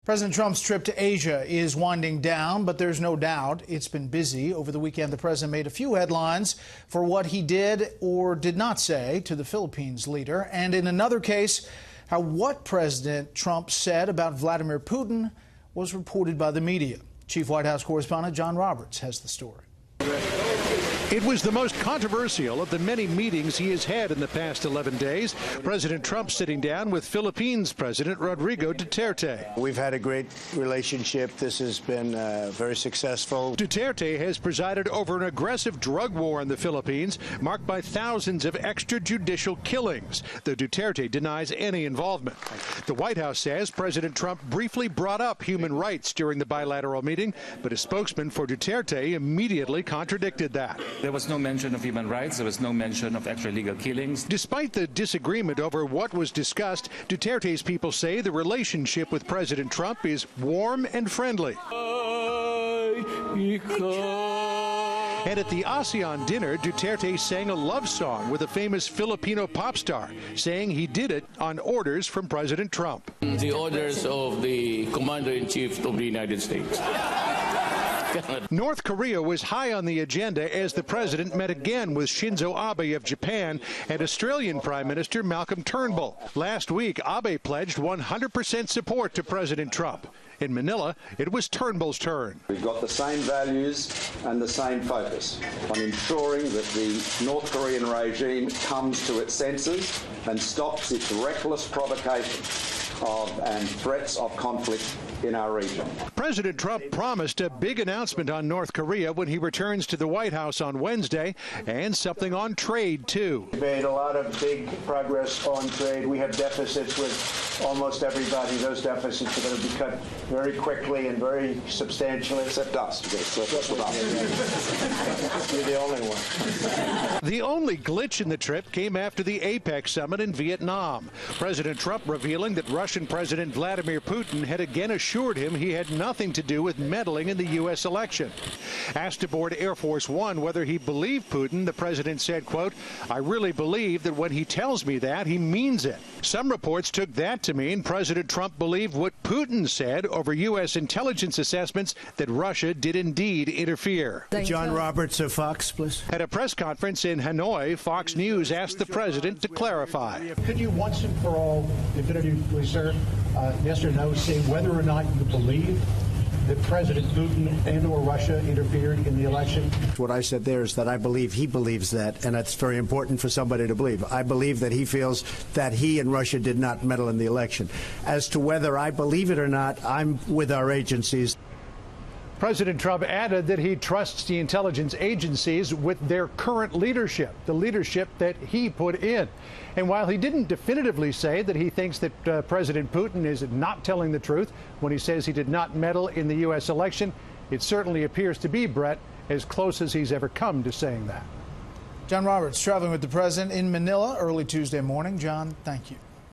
President Trump's trip to Asia is winding down, but there's no doubt it's been busy. Over the weekend, the president made a few headlines for what he did or did not say to the Philippines leader. And in another case, how what President Trump said about Vladimir Putin was reported by the media. Chief White House correspondent John Roberts has the story. It was the most controversial of the many meetings he has had in the past 11 days. President Trump sitting down with Philippines President Rodrigo Duterte. We've had a great relationship. This has been very successful. Duterte has presided over an aggressive drug war in the Philippines, marked by thousands of extrajudicial killings, though Duterte denies any involvement. The White House says President Trump briefly brought up human rights during the bilateral meeting, but a spokesman for Duterte immediately contradicted that. There was no mention of human rights. There was no mention of extralegal killings. Despite the disagreement over what was discussed, Duterte's people say the relationship with President Trump is warm and friendly. And at the ASEAN dinner, Duterte sang a love song with a famous Filipino pop star, saying he did it on orders from President Trump. The orders of the Commander-in-Chief of the United States. North Korea was high on the agenda as the president met again with Shinzo Abe of Japan and Australian Prime Minister Malcolm Turnbull. Last week, Abe pledged 100% support to President Trump. In Manila, it was Turnbull's turn. We've got the same values and the same focus on ensuring that the North Korean regime comes to its senses and stops its reckless provocation and threats of conflict in our region. President Trump promised a big announcement on North Korea when he returns to the White House on Wednesday, and something on trade, too. We made a lot of big progress on trade. We have deficits with almost everybody. Those deficits are going to be cut very quickly and very substantially. Except us. You've got a surplus with us. You're the only one. The only glitch in the trip came after the APEC summit in Vietnam. President Trump revealing that Russian President Vladimir Putin had again assured him he had nothing to do with meddling in the U.S. election. Asked aboard Air Force One whether he believed Putin, the president said, quote, "I really believe that when he tells me that, he means it." Some reports took that to mean President Trump believed what Putin said over U.S. intelligence assessments that Russia did indeed interfere. John Roberts of Fox, please. At a press conference in Hanoi, Fox News asked the president to clarify. Could you once and for all definitively, sir, yes or no, say whether or not you believe that President Putin and or Russia interfered in the election? What I said there is that I believe he believes that, and that's very important for somebody to believe. I believe that he feels that he and Russia did not meddle in the election. As to whether I believe it or not, I'm with our agencies. President Trump added that he trusts the intelligence agencies with their current leadership, the leadership that he put in. And while he didn't definitively say that he thinks that President Putin is not telling the truth when he says he did not meddle in the U.S. election, it certainly appears to be, Brett, as close as he's ever come to saying that. John Roberts traveling with the president in Manila early Tuesday morning. John, thank you.